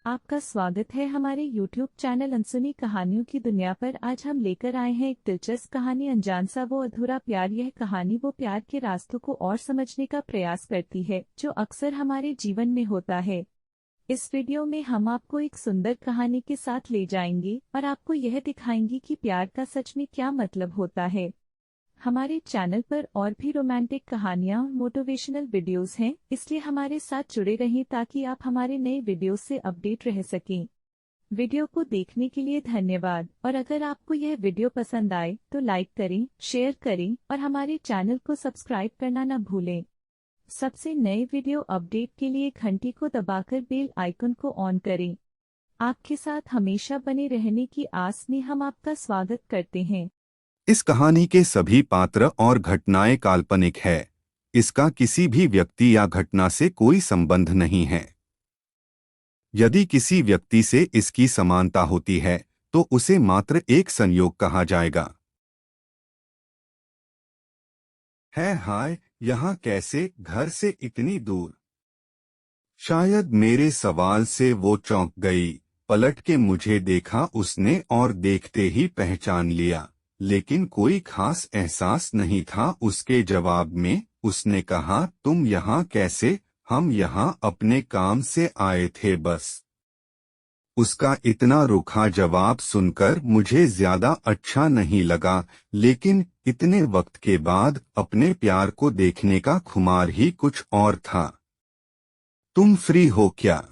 आपका स्वागत है हमारे YouTube चैनल अनसुनी कहानियों की दुनिया पर। आज हम लेकर आए हैं एक दिलचस्प कहानी, अनजान सा वो अधूरा प्यार। यह कहानी वो प्यार के रास्तों को और समझने का प्रयास करती है जो अक्सर हमारे जीवन में होता है। इस वीडियो में हम आपको एक सुंदर कहानी के साथ ले जाएंगे और आपको यह दिखाएंगे कि प्यार का सच में क्या मतलब होता है। हमारे चैनल पर और भी रोमांटिक कहानियाँ और मोटिवेशनल वीडियोस हैं, इसलिए हमारे साथ जुड़े रहें ताकि आप हमारे नए वीडियो से अपडेट रह सकें। वीडियो को देखने के लिए धन्यवाद, और अगर आपको यह वीडियो पसंद आए तो लाइक करें, शेयर करें और हमारे चैनल को सब्सक्राइब करना न भूलें। सबसे नए वीडियो अपडेट के लिए घंटी को दबाकर बेल आइकन को ऑन करें। आपके साथ हमेशा बने रहने की आस में हम आपका स्वागत करते हैं। इस कहानी के सभी पात्र और घटनाएं काल्पनिक है। इसका किसी भी व्यक्ति या घटना से कोई संबंध नहीं है। यदि किसी व्यक्ति से इसकी समानता होती है तो उसे मात्र एक संयोग कहा जाएगा। है हाय, यहाँ कैसे, घर से इतनी दूर? शायद मेरे सवाल से वो चौंक गई। पलट के मुझे देखा उसने और देखते ही पहचान लिया, लेकिन कोई खास एहसास नहीं था उसके जवाब में। उसने कहा, तुम यहाँ कैसे? हम यहाँ अपने काम से आए थे बस। उसका इतना रूखा जवाब सुनकर मुझे ज्यादा अच्छा नहीं लगा, लेकिन इतने वक्त के बाद अपने प्यार को देखने का खुमार ही कुछ और था। तुम फ्री हो क्या?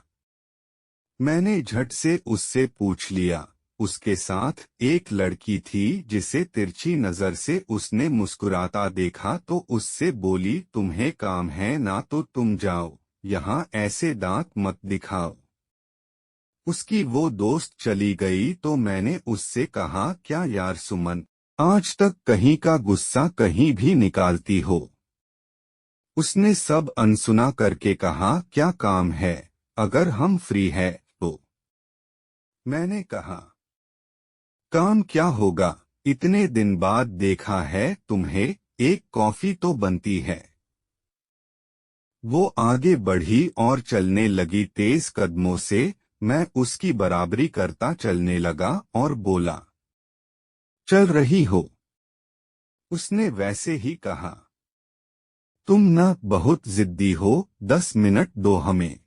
मैंने झट से उससे पूछ लिया। उसके साथ एक लड़की थी जिसे तिरछी नजर से उसने मुस्कुराता देखा तो उससे बोली, तुम्हें काम है ना तो तुम जाओ, यहाँ ऐसे दांत मत दिखाओ। उसकी वो दोस्त चली गई तो मैंने उससे कहा, क्या यार सुमन, आज तक कहीं का गुस्सा कहीं भी निकालती हो? उसने सब अनसुना करके कहा, क्या काम है? अगर हम फ्री है तो। मैंने कहा, काम क्या होगा, इतने दिन बाद देखा है तुम्हें, एक कॉफी तो बनती है। वो आगे बढ़ी और चलने लगी तेज कदमों से। मैं उसकी बराबरी करता चलने लगा और बोला, चल रही हो? उसने वैसे ही कहा, तुम न बहुत जिद्दी हो, 10 मिनट दो हमें।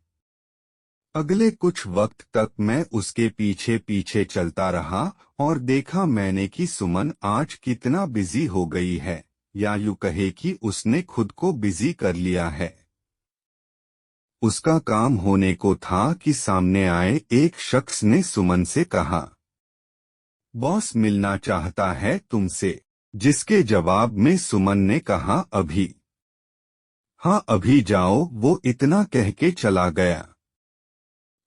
अगले कुछ वक्त तक मैं उसके पीछे पीछे चलता रहा और देखा मैंने कि सुमन आज कितना बिजी हो गई है, या यूं कहे कि उसने खुद को बिजी कर लिया है। उसका काम होने को था कि सामने आए एक शख्स ने सुमन से कहा, बॉस मिलना चाहता है तुमसे। जिसके जवाब में सुमन ने कहा, अभी? हाँ अभी जाओ, वो इतना कह के चला गया।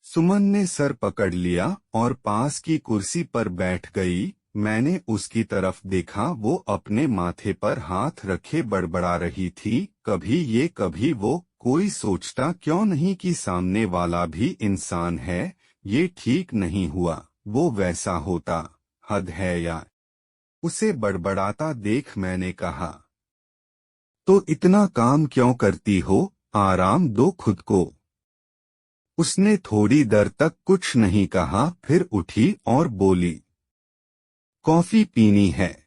सुमन ने सर पकड़ लिया और पास की कुर्सी पर बैठ गई। मैंने उसकी तरफ देखा, वो अपने माथे पर हाथ रखे बड़बड़ा रही थी, कभी ये कभी वो। कोई सोचता क्यों नहीं कि सामने वाला भी इंसान है। ये ठीक नहीं हुआ, वो वैसा होता। हद है यार। उसे बड़बड़ाता देख मैंने कहा, तो इतना काम क्यों करती हो, आराम दो खुद को। उसने थोड़ी देर तक कुछ नहीं कहा, फिर उठी और बोली, कॉफी पीनी है?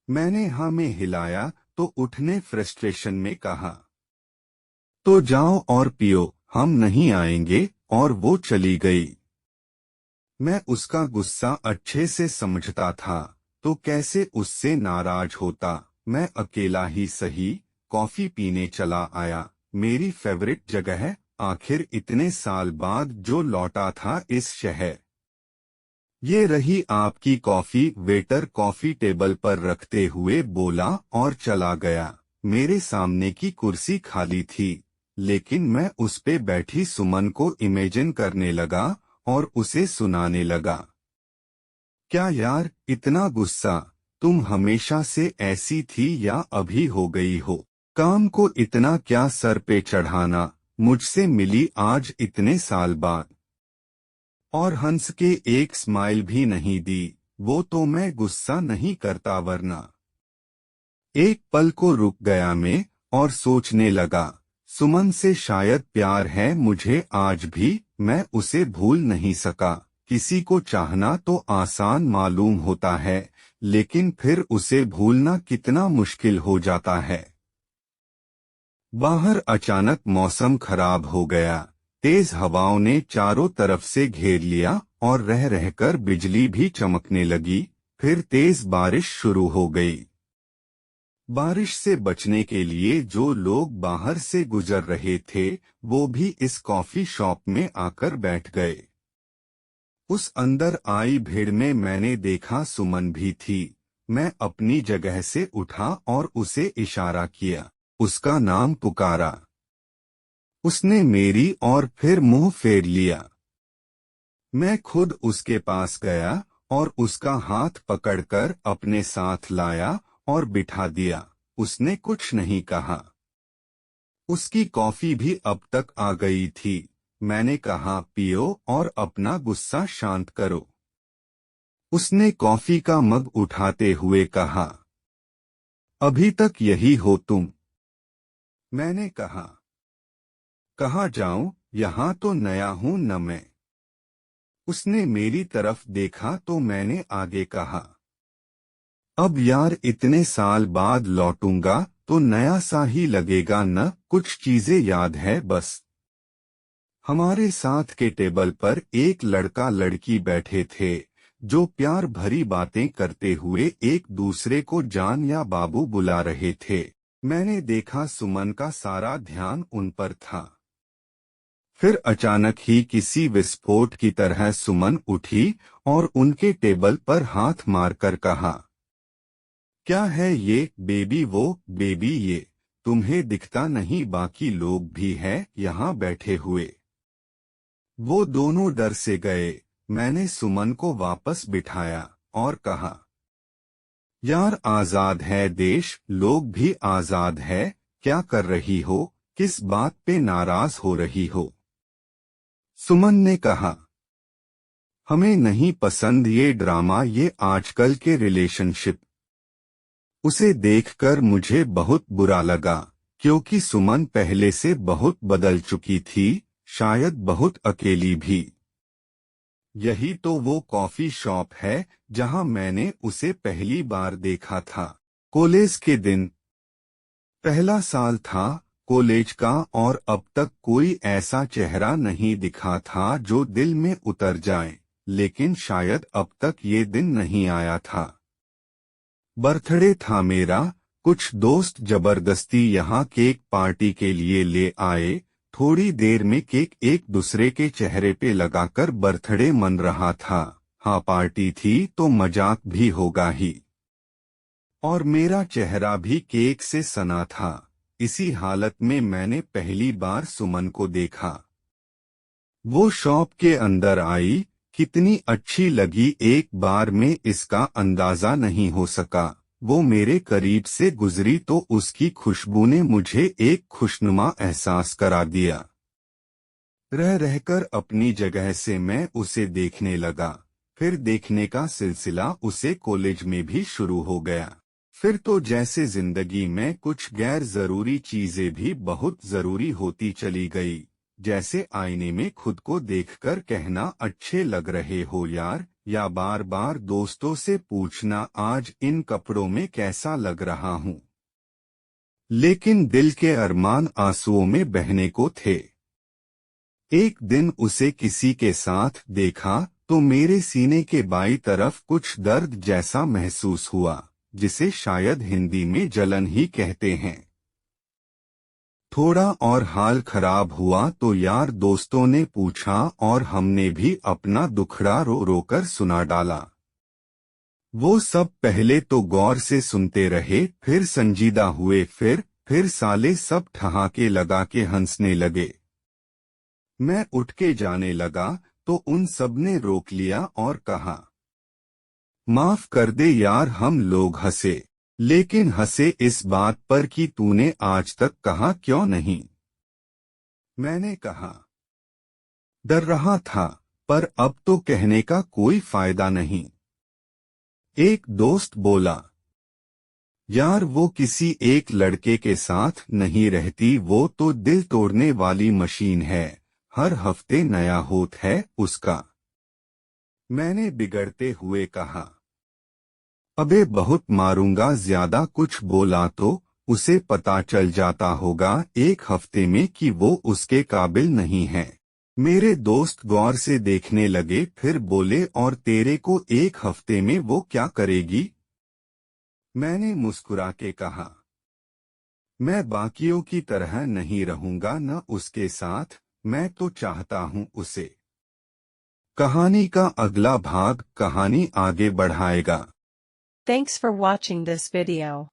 मैंने हाँ में हिलाया तो उठने फ्रस्ट्रेशन में कहा, तो जाओ और पियो, हम नहीं आएंगे। और वो चली गई। मैं उसका गुस्सा अच्छे से समझता था, तो कैसे उससे नाराज होता। मैं अकेला ही सही, कॉफी पीने चला आया, मेरी फेवरेट जगह है। आखिर इतने साल बाद जो लौटा था इस शहर। ये रही आपकी कॉफी। वेटर कॉफी टेबल पर रखते हुए बोला और चला गया। मेरे सामने की कुर्सी खाली थी, लेकिन मैं उस पे बैठी सुमन को इमेजिन करने लगा और उसे सुनाने लगा, क्या यार इतना गुस्सा, तुम हमेशा से ऐसी थी या अभी हो गई हो? काम को इतना क्या सर पे चढ़ाना, मुझसे मिली आज इतने साल बाद। और हंस के एक स्माइल भी नहीं दी। वो तो मैं गुस्सा नहीं करता वरना। एक पल को रुक गया मैं और सोचने लगा, सुमन से शायद प्यार है मुझे आज भी, मैं उसे भूल नहीं सका। किसी को चाहना तो आसान मालूम होता है, लेकिन फिर उसे भूलना कितना मुश्किल हो जाता है। बाहर अचानक मौसम खराब हो गया। तेज हवाओं ने चारों तरफ से घेर लिया और रह रहकर बिजली भी चमकने लगी। फिर तेज बारिश शुरू हो गई। बारिश से बचने के लिए जो लोग बाहर से गुजर रहे थे, वो भी इस कॉफी शॉप में आकर बैठ गए। उस अंदर आई भीड़ में मैंने देखा सुमन भी थी। मैं अपनी जगह से उठा और उसे इशारा किया, उसका नाम पुकारा। उसने मेरी और फिर मुंह फेर लिया। मैं खुद उसके पास गया और उसका हाथ पकड़कर अपने साथ लाया और बिठा दिया। उसने कुछ नहीं कहा। उसकी कॉफी भी अब तक आ गई थी। मैंने कहा, पियो और अपना गुस्सा शांत करो। उसने कॉफी का मग उठाते हुए कहा, अभी तक यही हो तुम। मैंने कहा, कहाँ जाऊं, यहाँ तो नया हूं न मैं। उसने मेरी तरफ देखा तो मैंने आगे कहा, अब यार इतने साल बाद लौटूंगा तो नया सा ही लगेगा न, कुछ चीजें याद है बस। हमारे साथ के टेबल पर एक लड़का लड़की बैठे थे, जो प्यार भरी बातें करते हुए एक दूसरे को जान या बाबू बुला रहे थे। मैंने देखा सुमन का सारा ध्यान उन पर था। फिर अचानक ही किसी विस्फोट की तरह सुमन उठी और उनके टेबल पर हाथ मारकर कहा, क्या है ये बेबी, वो बेबी ये? तुम्हें दिखता नहीं बाकी लोग भी हैं यहाँ बैठे हुए? वो दोनों डर से गए। मैंने सुमन को वापस बिठाया और कहा, यार आजाद है देश, लोग भी आजाद है। क्या कर रही हो, किस बात पे नाराज हो रही हो? सुमन ने कहा, हमें नहीं पसंद ये ड्रामा, ये आजकल के रिलेशनशिप। उसे देखकर मुझे बहुत बुरा लगा, क्योंकि सुमन पहले से बहुत बदल चुकी थी, शायद बहुत अकेली भी। यही तो वो कॉफी शॉप है जहां मैंने उसे पहली बार देखा था। कॉलेज के दिन, पहला साल था कॉलेज का, और अब तक कोई ऐसा चेहरा नहीं दिखा था जो दिल में उतर जाए, लेकिन शायद अब तक ये दिन नहीं आया था। बर्थडे था मेरा। कुछ दोस्त जबरदस्ती यहाँ केक पार्टी के लिए ले आए। थोड़ी देर में केक एक दूसरे के चेहरे पे लगाकर बर्थडे मन रहा था। हाँ, पार्टी थी तो मजाक भी होगा ही। और मेरा चेहरा भी केक से सना था। इसी हालत में मैंने पहली बार सुमन को देखा। वो शॉप के अंदर आई। कितनी अच्छी लगी एक बार में इसका अंदाजा नहीं हो सका। वो मेरे करीब से गुजरी तो उसकी खुशबू ने मुझे एक खुशनुमा एहसास करा दिया। रह रहकर अपनी जगह से मैं उसे देखने लगा। फिर देखने का सिलसिला उसे कॉलेज में भी शुरू हो गया। फिर तो जैसे जिंदगी में कुछ गैर जरूरी चीजें भी बहुत जरूरी होती चली गई। जैसे आईने में खुद को देखकर कहना, अच्छे लग रहे हो यार, या बार बार दोस्तों से पूछना, आज इन कपड़ों में कैसा लग रहा हूँ। लेकिन दिल के अरमान आंसुओं में बहने को थे। एक दिन उसे किसी के साथ देखा तो मेरे सीने के बाईं तरफ कुछ दर्द जैसा महसूस हुआ, जिसे शायद हिंदी में जलन ही कहते हैं। थोड़ा और हाल खराब हुआ तो यार दोस्तों ने पूछा और हमने भी अपना दुखड़ा रो रोकर सुना डाला। वो सब पहले तो गौर से सुनते रहे, फिर संजीदा हुए, फिर साले सब ठहाके लगा के हंसने लगे। मैं उठ के जाने लगा तो उन सब ने रोक लिया और कहा, माफ कर दे यार, हम लोग हंसे, लेकिन हंसे इस बात पर कि तूने आज तक कहा क्यों नहीं। मैंने कहा, डर रहा था, पर अब तो कहने का कोई फायदा नहीं। एक दोस्त बोला, यार वो किसी एक लड़के के साथ नहीं रहती, वो तो दिल तोड़ने वाली मशीन है। हर हफ्ते नया होत है उसका। मैंने बिगड़ते हुए कहा। अबे बहुत मारूंगा, ज्यादा कुछ बोला तो उसे पता चल जाता होगा एक हफ्ते में कि वो उसके काबिल नहीं है। मेरे दोस्त गौर से देखने लगे, फिर बोले, और तेरे को एक हफ्ते में वो क्या करेगी? मैंने मुस्कुरा के कहा, मैं बाकियों की तरह नहीं रहूंगा न उसके साथ, मैं तो चाहता हूं उसे। कहानी का अगला भाग कहानी आगे बढ़ाएगा। Thanks for watching this video.